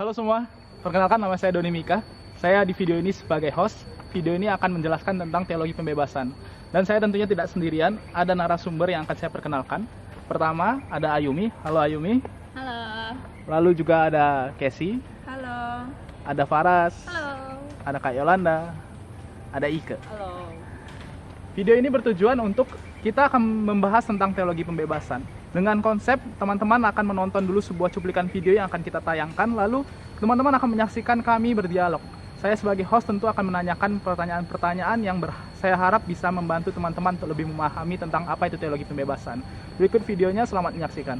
Halo semua, perkenalkan nama saya Doni Mika. Saya di video ini sebagai host. Video ini akan menjelaskan tentang teologi pembebasan. Dan saya tentunya tidak sendirian, ada narasumber yang akan saya perkenalkan. Pertama, ada Ayumi. Halo Ayumi. Halo. Lalu juga ada Casey, Halo. ada Faras, Halo. ada Kak Yolanda, ada Ike. Halo. Video ini bertujuan untuk kita akan membahas tentang teologi pembebasan. Dengan konsep, teman-teman akan menonton dulu sebuah cuplikan video yang akan kita tayangkan, lalu teman-teman akan menyaksikan kami berdialog. Saya sebagai host tentu akan menanyakan pertanyaan-pertanyaan yang saya harap bisa membantu teman-teman untuk lebih memahami tentang apa itu teologi pembebasan. Berikut videonya, selamat menyaksikan.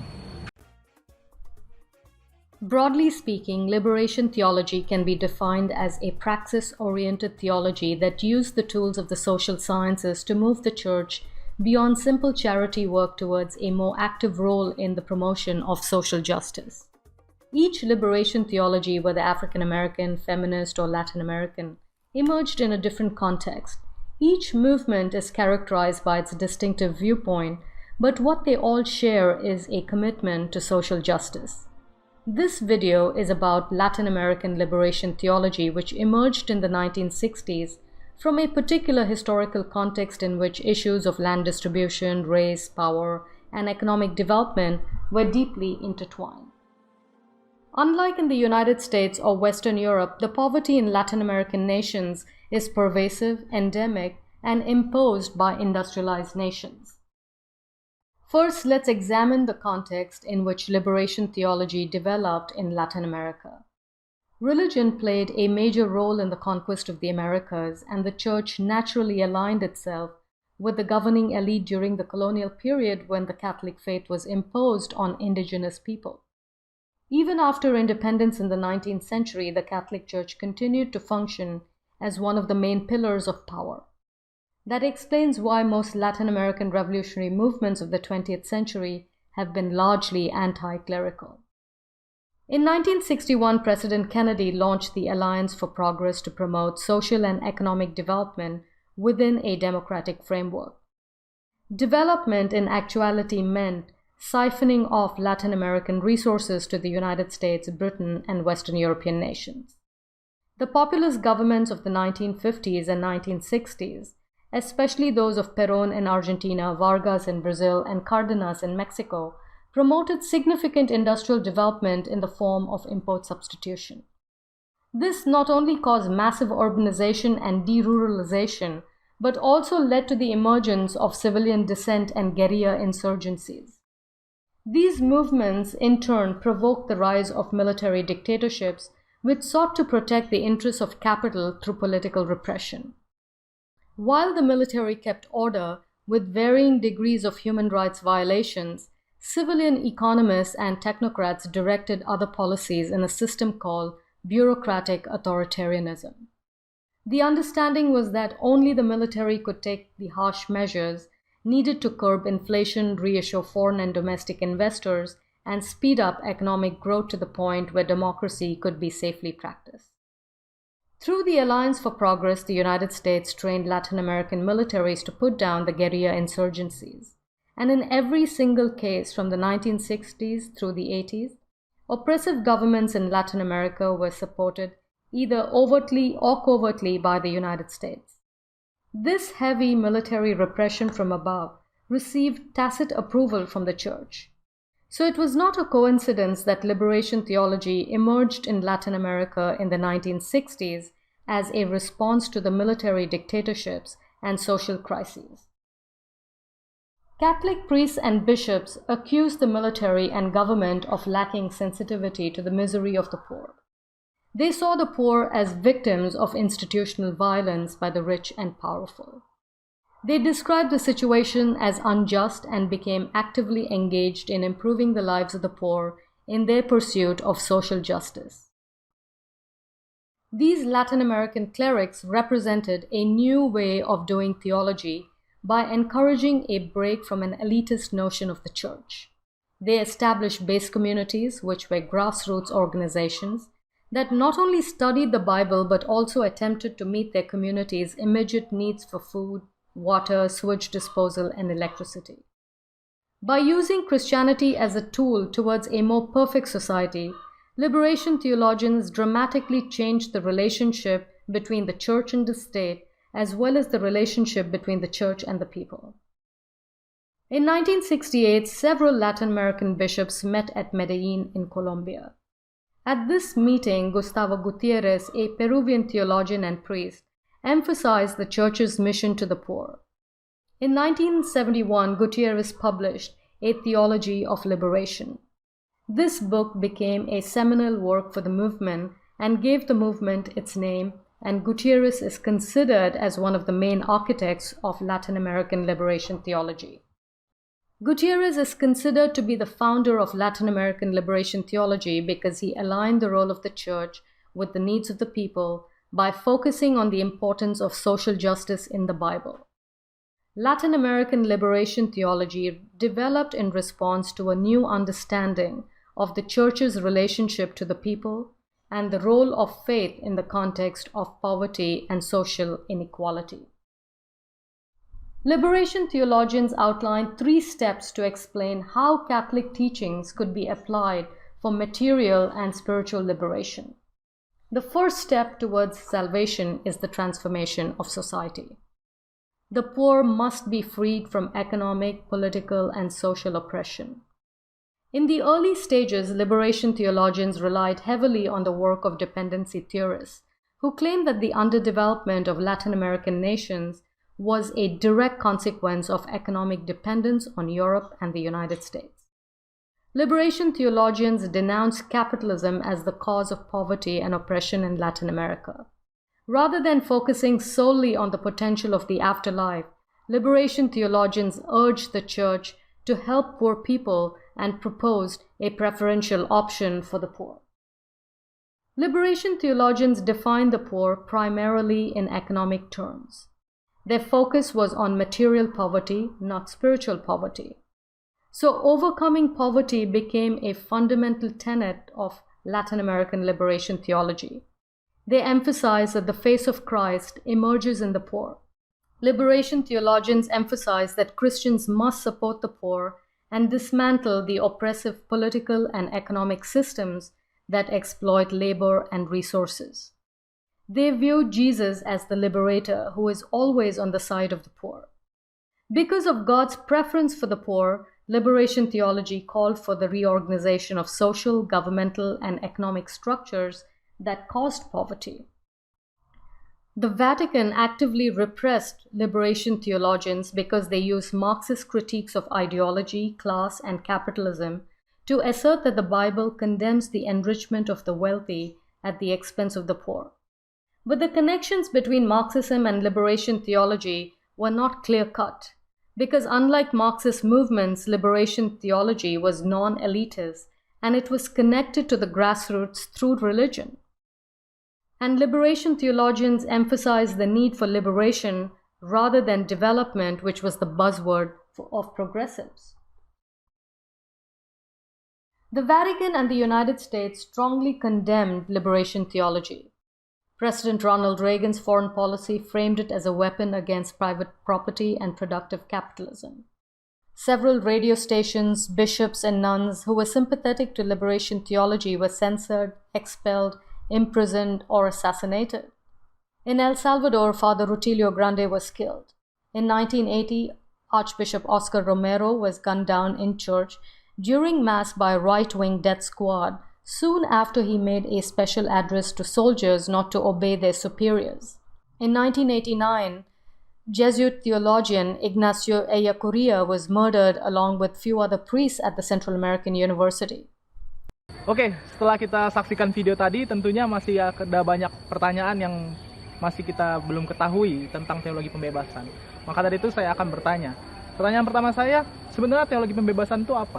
Broadly speaking, liberation theology can be defined as a praxis-oriented theology that used the tools of the social sciences to move the church beyond simple charity work towards a more active role in the promotion of social justice. Each liberation theology, whether African American, feminist, or Latin American, emerged in a different context. Each movement is characterized by its distinctive viewpoint, but what they all share is a commitment to social justice. This video is about Latin American liberation theology, which emerged in the 1960s from a particular historical context in which issues of land distribution, race, power, and economic development were deeply intertwined. Unlike in the United States or Western Europe, the poverty in Latin American nations is pervasive, endemic, and imposed by industrialized nations. First, let's examine the context in which liberation theology developed in Latin America. Religion played a major role in the conquest of the Americas, and the church naturally aligned itself with the governing elite during the colonial period when the Catholic faith was imposed on indigenous people. Even after independence in the 19th century, the Catholic Church continued to function as one of the main pillars of power. That explains why most Latin American revolutionary movements of the 20th century have been largely anti-clerical. In 1961, President Kennedy launched the Alliance for Progress to promote social and economic development within a democratic framework. Development in actuality meant siphoning off Latin American resources to the United States, Britain, and Western European nations. The populist governments of the 1950s and 1960s, especially those of Perón in Argentina, Vargas in Brazil, and Cárdenas in Mexico, promoted significant industrial development in the form of import substitution. This not only caused massive urbanization and deruralization, but also led to the emergence of civilian dissent and guerrilla insurgencies. These movements, in turn, provoked the rise of military dictatorships, which sought to protect the interests of capital through political repression. While the military kept order, with varying degrees of human rights violations, civilian economists and technocrats directed other policies in a system called bureaucratic authoritarianism. The understanding was that only the military could take the harsh measures needed to curb inflation, reassure foreign and domestic investors, and speed up economic growth to the point where democracy could be safely practiced. Through the Alliance for Progress, the United States trained Latin American militaries to put down the guerrilla insurgencies. And in every single case from the 1960s through the 80s, oppressive governments in Latin America were supported either overtly or covertly by the United States. This heavy military repression from above received tacit approval from the Church. So it was not a coincidence that liberation theology emerged in Latin America in the 1960s as a response to the military dictatorships and social crises. Catholic priests and bishops accused the military and government of lacking sensitivity to the misery of the poor. They saw the poor as victims of institutional violence by the rich and powerful. They described the situation as unjust and became actively engaged in improving the lives of the poor in their pursuit of social justice. These Latin American clerics represented a new way of doing theology by encouraging a break from an elitist notion of the church. They established base communities, which were grassroots organizations, that not only studied the Bible but also attempted to meet their community's immediate needs for food, water, sewage disposal, and electricity. By using Christianity as a tool towards a more perfect society, liberation theologians dramatically changed the relationship between the church and the state, as well as the relationship between the church and the people. In 1968, several Latin American bishops met at Medellin in Colombia. At this meeting, Gustavo Gutierrez, a Peruvian theologian and priest, emphasized the church's mission to the poor. In 1971, Gutierrez published A Theology of Liberation. This book became a seminal work for the movement and gave the movement its name, and Gutierrez is considered as one of the main architects of Latin American liberation theology. Gutierrez is considered to be the founder of Latin American liberation theology because he aligned the role of the church with the needs of the people by focusing on the importance of social justice in the Bible. Latin American liberation theology developed in response to a new understanding of the church's relationship to the people and the role of faith in the context of poverty and social inequality. Liberation theologians outlined 3 steps to explain how Catholic teachings could be applied for material and spiritual liberation. The first step towards salvation is the transformation of society. The poor must be freed from economic, political, and social oppression. In the early stages, liberation theologians relied heavily on the work of dependency theorists, who claimed that the underdevelopment of Latin American nations was a direct consequence of economic dependence on Europe and the United States. Liberation theologians denounced capitalism as the cause of poverty and oppression in Latin America. Rather than focusing solely on the potential of the afterlife, liberation theologians urged the church to help poor people and proposed a preferential option for the poor. Liberation theologians defined the poor primarily in economic terms. Their focus was on material poverty, not spiritual poverty. So overcoming poverty became a fundamental tenet of Latin American liberation theology. They emphasized that the face of Christ emerges in the poor. Liberation theologians emphasized that Christians must support the poor and dismantle the oppressive political and economic systems that exploit labor and resources. They viewed Jesus as the liberator who is always on the side of the poor. Because of God's preference for the poor, liberation theology called for the reorganization of social, governmental, and economic structures that caused poverty. The Vatican actively repressed liberation theologians because they used Marxist critiques of ideology, class, and capitalism to assert that the Bible condemns the enrichment of the wealthy at the expense of the poor. But the connections between Marxism and liberation theology were not clear-cut, because unlike Marxist movements, liberation theology was non-elitist and it was connected to the grassroots through religion. And liberation theologians emphasized the need for liberation rather than development, which was the buzzword of progressives. The Vatican and the United States strongly condemned liberation theology. President Ronald Reagan's foreign policy framed it as a weapon against private property and productive capitalism. Several radio stations, bishops, and nuns who were sympathetic to liberation theology were censored, expelled, imprisoned, or assassinated. In El Salvador, Father Rutilio Grande was killed. In 1980, Archbishop Oscar Romero was gunned down in church during Mass by a right-wing death squad soon after he made a special address to soldiers not to obey their superiors. In 1989, Jesuit theologian Ignacio Ellacuría was murdered along with few other priests at the Central American University. Oke, setelah kita saksikan video tadi, tentunya masih ada banyak pertanyaan yang masih kita belum ketahui tentang teologi pembebasan. Maka dari itu saya akan bertanya. Pertanyaan pertama saya, sebenarnya teologi pembebasan itu apa?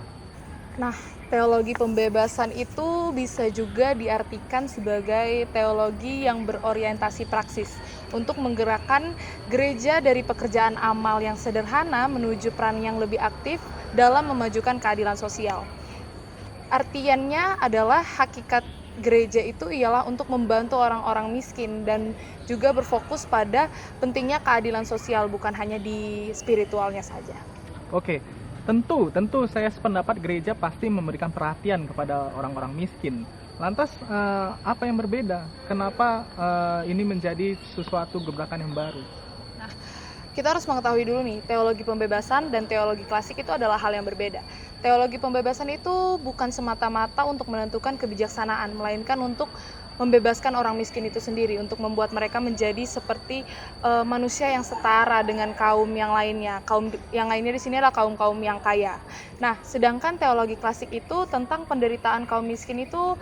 Nah, teologi pembebasan itu bisa juga diartikan sebagai teologi yang berorientasi praksis untuk menggerakkan gereja dari pekerjaan amal yang sederhana menuju peran yang lebih aktif dalam memajukan keadilan sosial. Artiannya adalah hakikat gereja itu ialah untuk membantu orang-orang miskin dan juga berfokus pada pentingnya keadilan sosial, bukan hanya di spiritualnya saja. Oke. Tentu saya sependapat gereja pasti memberikan perhatian kepada orang-orang miskin, Lantas apa yang berbeda? Kenapa ini menjadi sesuatu gebrakan yang baru? Kita harus mengetahui dulu nih, teologi pembebasan dan teologi klasik itu adalah hal yang berbeda. Teologi pembebasan itu bukan semata-mata untuk menentukan kebijaksanaan, melainkan untuk membebaskan orang miskin itu sendiri, untuk membuat mereka menjadi seperti manusia yang setara dengan kaum yang lainnya. Kaum yang lainnya di sini adalah kaum-kaum yang kaya. Nah, sedangkan teologi klasik itu tentang penderitaan kaum miskin itu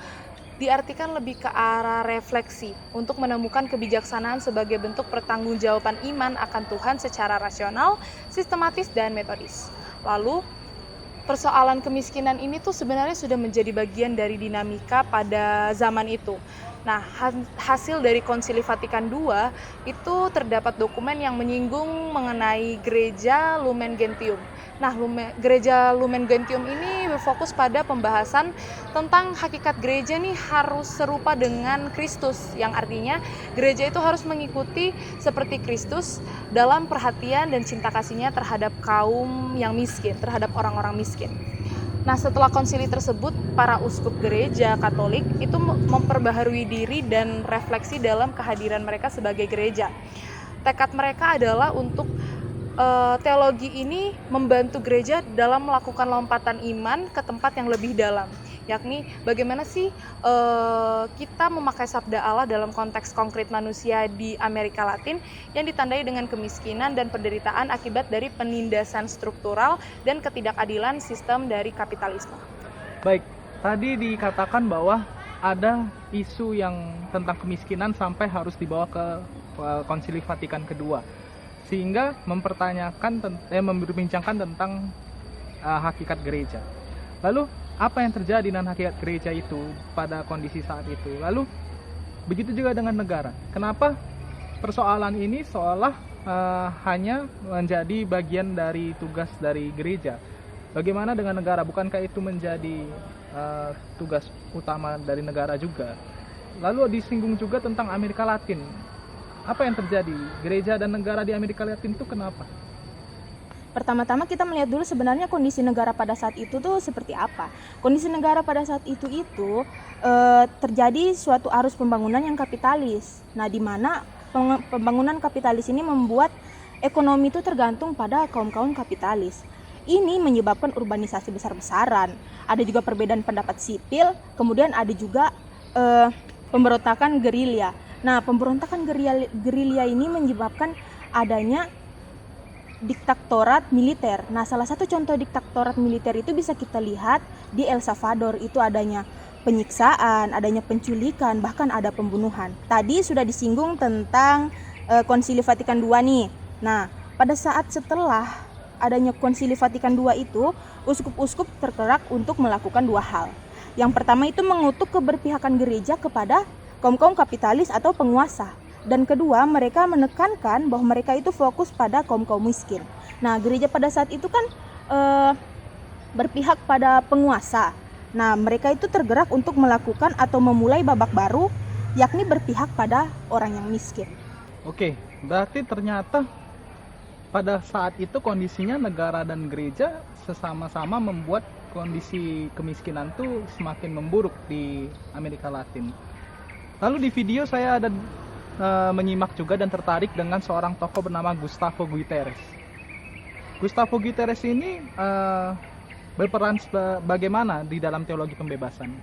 diartikan lebih ke arah refleksi untuk menemukan kebijaksanaan sebagai bentuk pertanggungjawaban iman akan Tuhan secara rasional, sistematis, dan metodis. Lalu, persoalan kemiskinan ini tuh sebenarnya sudah menjadi bagian dari dinamika pada zaman itu. Nah, hasil dari Konsili Vatikan II itu terdapat dokumen yang menyinggung mengenai gereja Lumen Gentium. Nah, gereja Lumen Gentium ini berfokus pada pembahasan tentang hakikat gereja nih harus serupa dengan Kristus, yang artinya gereja itu harus mengikuti seperti Kristus dalam perhatian dan cinta kasihnya terhadap kaum yang miskin, terhadap orang-orang miskin. Nah, setelah konsili tersebut, para uskup gereja Katolik itu memperbaharui diri dan refleksi dalam kehadiran mereka sebagai gereja. Tekad mereka adalah untuk teologi ini membantu gereja dalam melakukan lompatan iman ke tempat yang lebih dalam, yakni bagaimana sih kita memakai sabda Allah dalam konteks konkret manusia di Amerika Latin yang ditandai dengan kemiskinan dan penderitaan akibat dari penindasan struktural dan ketidakadilan sistem dari kapitalisme. Baik, tadi dikatakan bahwa ada isu yang tentang kemiskinan sampai harus dibawa ke Konsili Vatikan II, sehingga memperbincangkan tentang hakikat gereja. Lalu apa yang terjadi dengan hakikat gereja itu pada kondisi saat itu? Lalu begitu juga dengan negara. Kenapa persoalan ini seolah hanya menjadi bagian dari tugas dari gereja? Bagaimana dengan negara? Bukankah itu menjadi tugas utama dari negara juga? Lalu disinggung juga tentang Amerika Latin. Apa yang terjadi? Gereja dan negara di Amerika Latin itu kenapa? Pertama-tama kita melihat dulu sebenarnya kondisi negara pada saat itu tuh seperti apa. Kondisi negara pada saat itu terjadi suatu arus pembangunan yang kapitalis. Nah, di mana pembangunan kapitalis ini membuat ekonomi itu tergantung pada kaum-kaum kapitalis. Ini menyebabkan urbanisasi besar-besaran. Ada juga perbedaan pendapat sipil, kemudian ada juga pemberontakan gerilya. Nah, pemberontakan gerilya ini menyebabkan adanya diktatorat militer. Nah, salah satu contoh diktatorat militer itu bisa kita lihat di El Salvador. Itu adanya penyiksaan, adanya penculikan, bahkan ada pembunuhan. Tadi sudah disinggung tentang Konsili Vatikan II nih. Nah, pada saat setelah adanya Konsili Vatikan II itu, uskup-uskup tergerak untuk melakukan dua hal. Yang pertama itu mengutuk keberpihakan gereja kepada kaum-kaum kapitalis atau penguasa. Dan kedua, mereka menekankan bahwa mereka itu fokus pada kaum-kaum miskin. Nah, gereja pada saat itu kan berpihak pada penguasa. Nah, mereka itu tergerak untuk melakukan atau memulai babak baru, yakni berpihak pada orang yang miskin. Oke, berarti ternyata pada saat itu kondisinya negara dan gereja sesama-sama membuat kondisi kemiskinan itu semakin memburuk di Amerika Latin. Lalu di video saya ada menyimak juga dan tertarik dengan seorang tokoh bernama Gustavo Guterres. Gustavo Guterres ini berperan bagaimana di dalam teologi pembebasan?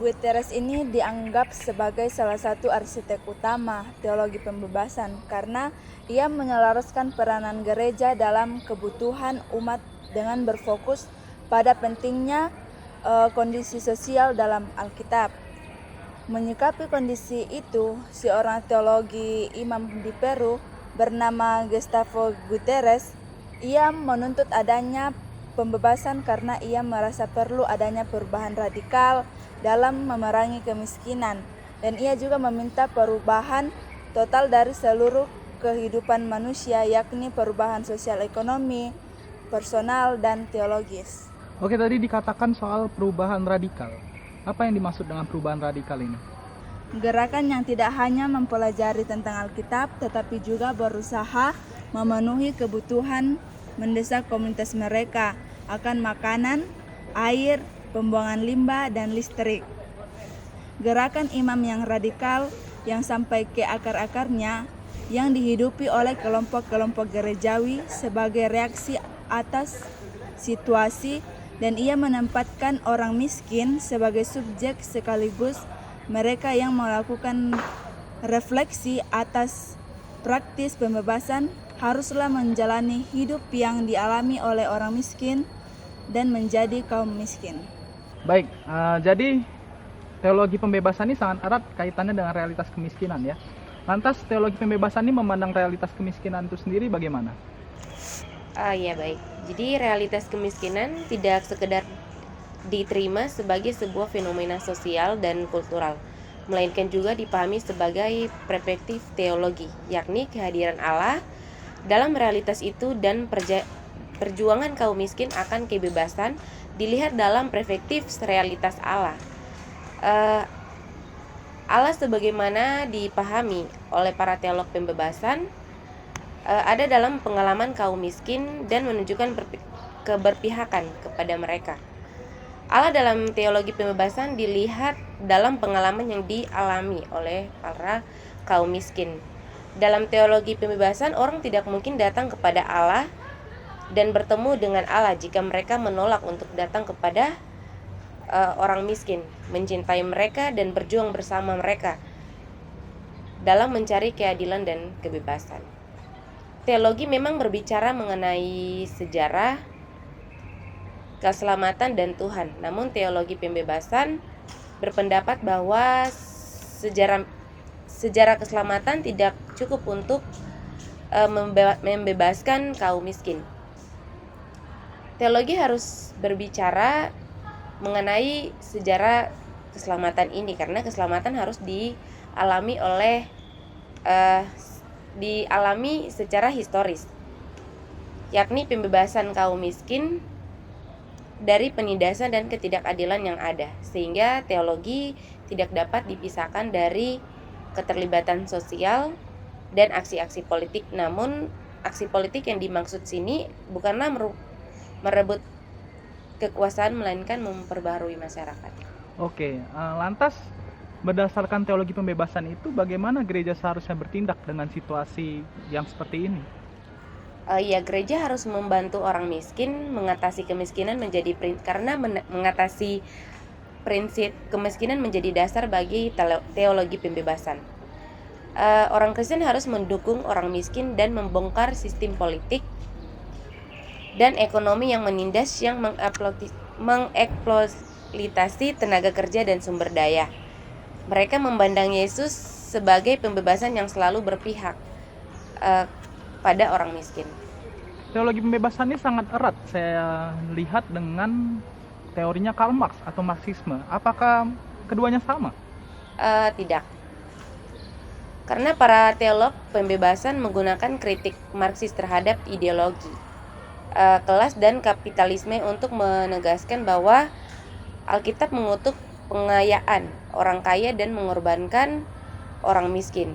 Guterres ini dianggap sebagai salah satu arsitek utama teologi pembebasan karena ia menyelaraskan peranan gereja dalam kebutuhan umat dengan berfokus pada pentingnya kondisi sosial dalam Alkitab. Menyikapi kondisi itu, seorang teologi imam di Peru bernama Gustavo Guterres, ia menuntut adanya pembebasan karena ia merasa perlu adanya perubahan radikal dalam memerangi kemiskinan, dan ia juga meminta perubahan total dari seluruh kehidupan manusia, yakni perubahan sosial ekonomi, personal, dan teologis. Oke, tadi dikatakan soal perubahan radikal. Apa yang dimaksud dengan perubahan radikal ini? Gerakan yang tidak hanya mempelajari tentang Alkitab, tetapi juga berusaha memenuhi kebutuhan mendesak komunitas mereka akan makanan, air, pembuangan limbah, dan listrik. gerakan imam yang radikal yang sampai ke akar-akarnya yang dihidupi oleh kelompok-kelompok gerejawi sebagai reaksi atas situasi, dan ia menempatkan orang miskin sebagai subjek sekaligus mereka yang melakukan refleksi atas praktis pembebasan haruslah menjalani hidup yang dialami oleh orang miskin dan menjadi kaum miskin. Baik, jadi teologi pembebasan ini sangat erat kaitannya dengan realitas kemiskinan ya. Lantas teologi pembebasan ini memandang realitas kemiskinan itu sendiri bagaimana? Ya baik, jadi realitas kemiskinan tidak sekedar diterima sebagai sebuah fenomena sosial dan kultural, melainkan juga dipahami sebagai perspektif teologi, yakni kehadiran Allah dalam realitas itu, dan perjuangan kaum miskin akan kebebasan dilihat dalam perspektif realitas Allah. Allah sebagaimana dipahami oleh para teolog pembebasan ada dalam pengalaman kaum miskin dan menunjukkan keberpihakan kepada mereka. Allah dalam teologi pembebasan dilihat dalam pengalaman yang dialami oleh para kaum miskin. Dalam teologi pembebasan, orang tidak mungkin datang kepada Allah dan bertemu dengan Allah jika mereka menolak untuk datang kepada orang miskin, mencintai mereka dan berjuang bersama mereka dalam mencari keadilan dan kebebasan. Teologi memang berbicara mengenai sejarah, keselamatan dan Tuhan. Namun teologi pembebasan berpendapat bahwa sejarah keselamatan tidak cukup untuk membebaskan kaum miskin. Teologi harus berbicara mengenai sejarah keselamatan ini, karena keselamatan harus dialami secara historis, yakni pembebasan kaum miskin dari penindasan dan ketidakadilan yang ada, sehingga teologi tidak dapat dipisahkan dari keterlibatan sosial dan aksi-aksi politik. Namun aksi politik yang dimaksud sini bukanlah merebut kekuasaan, melainkan memperbaharui masyarakat. Oke, lantas berdasarkan teologi pembebasan itu bagaimana gereja seharusnya bertindak dengan situasi yang seperti ini? Ya, gereja harus membantu orang miskin mengatasi kemiskinan karena mengatasi prinsip kemiskinan menjadi dasar bagi teologi pembebasan. Orang Kristen harus mendukung orang miskin dan membongkar sistem politik dan ekonomi yang menindas, yang mengeksploitasi tenaga kerja dan sumber daya. Mereka memandang Yesus sebagai pembebasan yang selalu berpihak pada orang miskin. Teologi pembebasan ini sangat erat saya lihat dengan teorinya Karl Marx atau Marxisme. Apakah keduanya sama? Tidak. Karena para teolog pembebasan menggunakan kritik Marxis terhadap ideologi kelas dan kapitalisme untuk menegaskan bahwa Alkitab mengutuk pengayaan orang kaya dan mengorbankan orang miskin.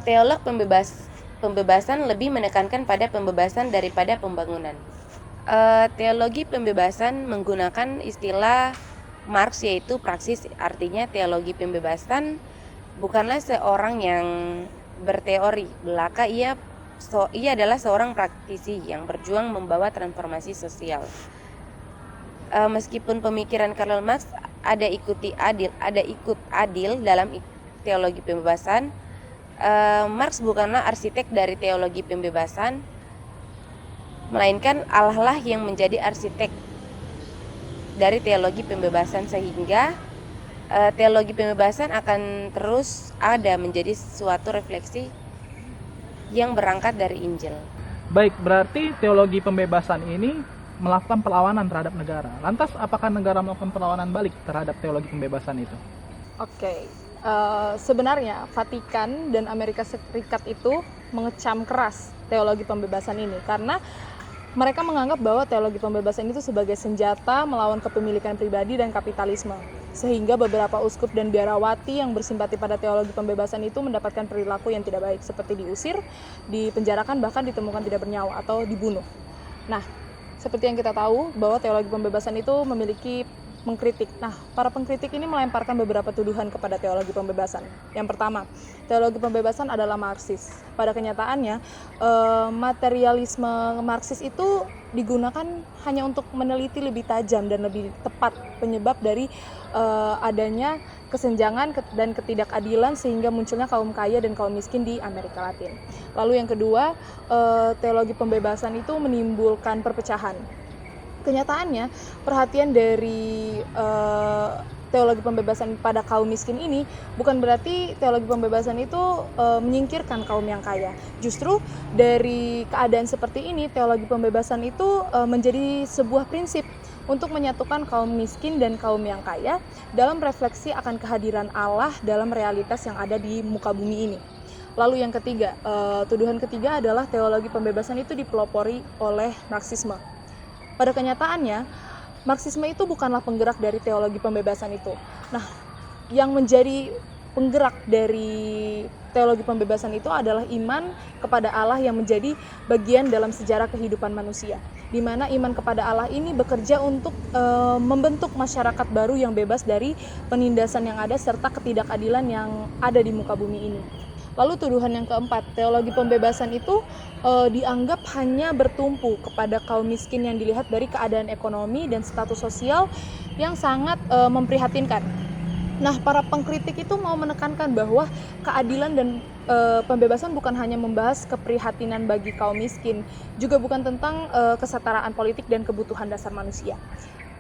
Teolog pembebasan lebih menekankan pada pembebasan daripada pembangunan. Teologi pembebasan menggunakan istilah Marx, yaitu praksis. Artinya teologi pembebasan bukanlah seorang yang berteori belaka, ia adalah seorang praktisi yang berjuang membawa transformasi sosial. Meskipun pemikiran Karl Marx ada ikut adil dalam teologi pembebasan, Marx bukanlah arsitek dari teologi pembebasan, melainkan Allah lah yang menjadi arsitek dari teologi pembebasan, sehingga teologi pembebasan akan terus ada menjadi suatu refleksi yang berangkat dari Injil. Baik, berarti teologi pembebasan ini melakukan perlawanan terhadap negara. Lantas apakah negara melakukan perlawanan balik terhadap teologi pembebasan itu? Oke, sebenarnya Vatikan dan Amerika Serikat itu mengecam keras teologi pembebasan ini karena mereka menganggap bahwa teologi pembebasan itu sebagai senjata melawan kepemilikan pribadi dan kapitalisme. Sehingga beberapa uskup dan biarawati yang bersimpati pada teologi pembebasan itu mendapatkan perilaku yang tidak baik, seperti diusir, dipenjarakan, bahkan ditemukan tidak bernyawa atau dibunuh. Nah, seperti yang kita tahu bahwa teologi pembebasan itu memiliki mengkritik. Nah, para pengkritik ini melemparkan beberapa tuduhan kepada teologi pembebasan. Yang pertama, teologi pembebasan adalah Marxis. Pada kenyataannya, materialisme Marxis itu digunakan hanya untuk meneliti lebih tajam dan lebih tepat penyebab dari adanya kesenjangan dan ketidakadilan sehingga munculnya kaum kaya dan kaum miskin di Amerika Latin. Lalu yang kedua, teologi pembebasan itu menimbulkan perpecahan. Kenyataannya, perhatian dari teologi pembebasan pada kaum miskin ini bukan berarti teologi pembebasan itu menyingkirkan kaum yang kaya. Justru dari keadaan seperti ini, teologi pembebasan itu menjadi sebuah prinsip untuk menyatukan kaum miskin dan kaum yang kaya dalam refleksi akan kehadiran Allah dalam realitas yang ada di muka bumi ini. Lalu yang ketiga, tuduhan ketiga adalah teologi pembebasan itu dipelopori oleh Marxisme. Pada kenyataannya, Marxisme itu bukanlah penggerak dari teologi pembebasan itu. Nah, yang menjadi penggerak dari teologi pembebasan itu adalah iman kepada Allah yang menjadi bagian dalam sejarah kehidupan manusia, di mana iman kepada Allah ini bekerja untuk membentuk masyarakat baru yang bebas dari penindasan yang ada serta ketidakadilan yang ada di muka bumi ini. Lalu tuduhan yang keempat, teologi pembebasan itu dianggap hanya bertumpu kepada kaum miskin yang dilihat dari keadaan ekonomi dan status sosial yang sangat memprihatinkan. Nah, para pengkritik itu mau menekankan bahwa keadilan dan pembebasan bukan hanya membahas keprihatinan bagi kaum miskin, juga bukan tentang kesetaraan politik dan kebutuhan dasar manusia.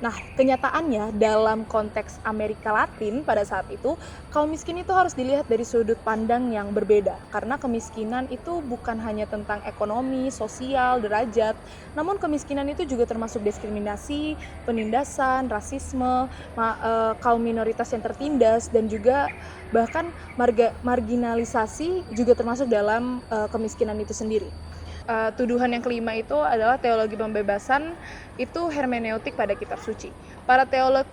Nah, kenyataannya dalam konteks Amerika Latin pada saat itu, kaum miskin itu harus dilihat dari sudut pandang yang berbeda. Karena kemiskinan itu bukan hanya tentang ekonomi, sosial, derajat, namun kemiskinan itu juga termasuk diskriminasi, penindasan, rasisme, kaum minoritas yang tertindas, dan juga bahkan marginalisasi juga termasuk dalam kemiskinan itu sendiri. Tuduhan yang kelima itu adalah teologi pembebasan itu hermeneutik pada kitab suci. Para teolog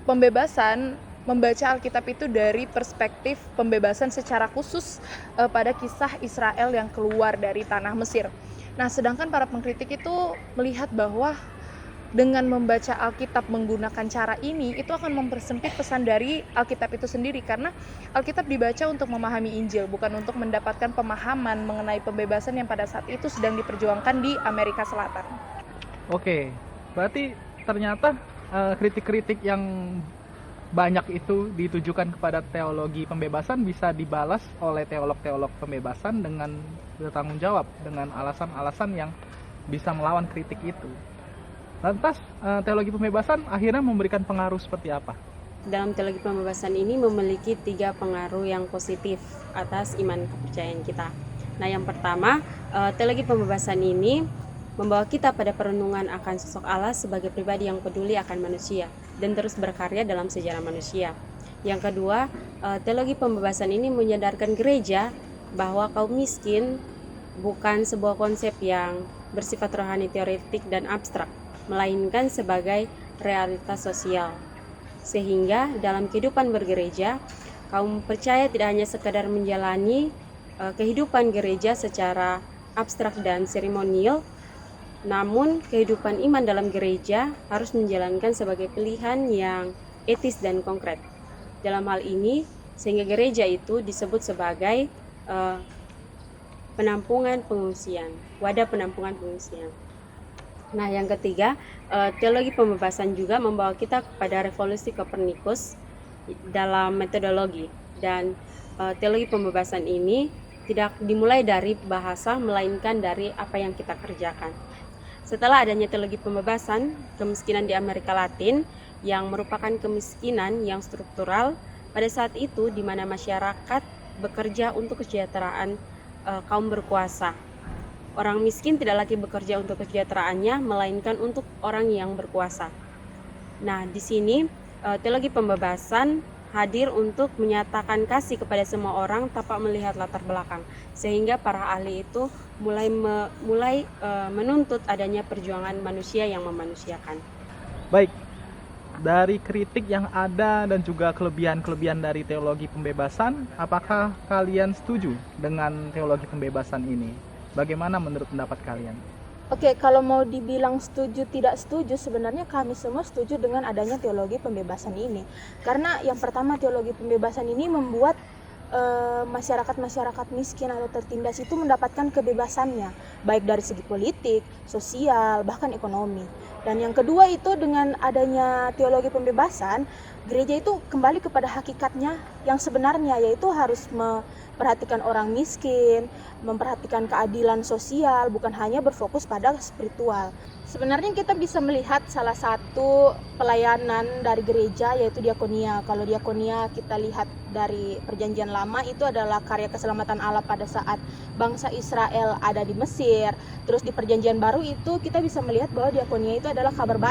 pembebasan membaca Alkitab itu dari perspektif pembebasan secara khusus pada kisah Israel yang keluar dari tanah Mesir. Nah, sedangkan para pengkritik itu melihat bahwa dengan membaca Alkitab menggunakan cara ini, itu akan mempersempit pesan dari Alkitab itu sendiri, karena Alkitab dibaca untuk memahami Injil, bukan untuk mendapatkan pemahaman mengenai pembebasan yang pada saat itu sedang diperjuangkan di Amerika Selatan. Oke, berarti ternyata kritik-kritik yang banyak itu ditujukan kepada teologi pembebasan bisa dibalas oleh teolog-teolog pembebasan dengan bertanggung jawab, dengan alasan-alasan yang bisa melawan kritik itu. Lantas, teologi pembebasan akhirnya memberikan pengaruh seperti apa? Dalam teologi pembebasan ini memiliki 3 pengaruh yang positif atas iman kepercayaan kita. Nah, yang pertama, teologi pembebasan ini membawa kita pada perenungan akan sosok Allah sebagai pribadi yang peduli akan manusia dan terus berkarya dalam sejarah manusia. Yang kedua, teologi pembebasan ini menyadarkan gereja bahwa kaum miskin bukan sebuah konsep yang bersifat rohani teoretik dan abstrak, melainkan sebagai realitas sosial. Sehingga dalam kehidupan bergereja, kaum percaya tidak hanya sekadar menjalani kehidupan gereja secara abstrak dan seremonial, namun kehidupan iman dalam gereja harus menjalankan sebagai pilihan yang etis dan konkret. Dalam hal ini, sehingga gereja itu disebut sebagai penampungan pengungsian, wadah penampungan pengungsian. Nah, yang ketiga, teologi pembebasan juga membawa kita kepada revolusi Kopernikus dalam metodologi, dan teologi pembebasan ini tidak dimulai dari bahasa melainkan dari apa yang kita kerjakan. Setelah adanya teologi pembebasan, kemiskinan di Amerika Latin yang merupakan kemiskinan yang struktural pada saat itu di mana masyarakat bekerja untuk kesejahteraan kaum berkuasa. Orang miskin tidak lagi bekerja untuk kesejahteraannya, melainkan untuk orang yang berkuasa. Nah, di sini teologi pembebasan hadir untuk menyatakan kasih kepada semua orang tanpa melihat latar belakang, sehingga para ahli itu mulai menuntut adanya perjuangan manusia yang memanusiakan. Baik, dari kritik yang ada dan juga kelebihan-kelebihan dari teologi pembebasan, apakah kalian setuju dengan teologi pembebasan ini? Bagaimana menurut pendapat kalian? Oke, kalau mau dibilang setuju tidak setuju, sebenarnya kami semua setuju dengan adanya teologi pembebasan ini. Karena yang pertama, teologi pembebasan ini membuat masyarakat-masyarakat miskin atau tertindas itu mendapatkan kebebasannya, baik dari segi politik, sosial, bahkan ekonomi. Dan yang kedua itu, dengan adanya teologi pembebasan, gereja itu kembali kepada hakikatnya yang sebenarnya, yaitu harus memperhatikan orang miskin, memperhatikan keadilan sosial, bukan hanya berfokus pada spiritual. Sebenarnya kita bisa melihat salah satu pelayanan dari gereja, yaitu diakonia. Kalau diakonia kita lihat dari Perjanjian Lama itu adalah karya keselamatan Allah pada saat bangsa Israel ada di Mesir. Terus di Perjanjian Baru itu kita bisa melihat bahwa diakonia itu adalah kabar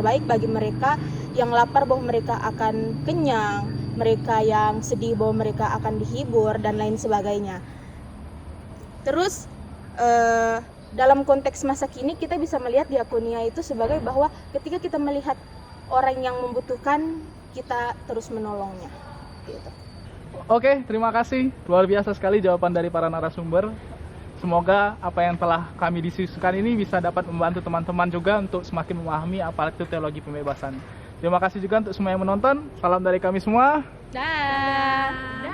baik bagi mereka yang lapar bahwa mereka akan kenyang, mereka yang sedih bahwa mereka akan dihibur, dan lain sebagainya. Terus dalam konteks masa kini kita bisa melihat diakonia itu sebagai bahwa ketika kita melihat orang yang membutuhkan, kita terus menolongnya gitu. Oke, terima kasih. Luar biasa sekali jawaban dari para narasumber. Semoga apa yang telah kami diskusikan ini bisa dapat membantu teman-teman juga untuk semakin memahami apa itu teologi pembebasan. Terima kasih juga untuk semua yang menonton. Salam dari kami semua. Dah.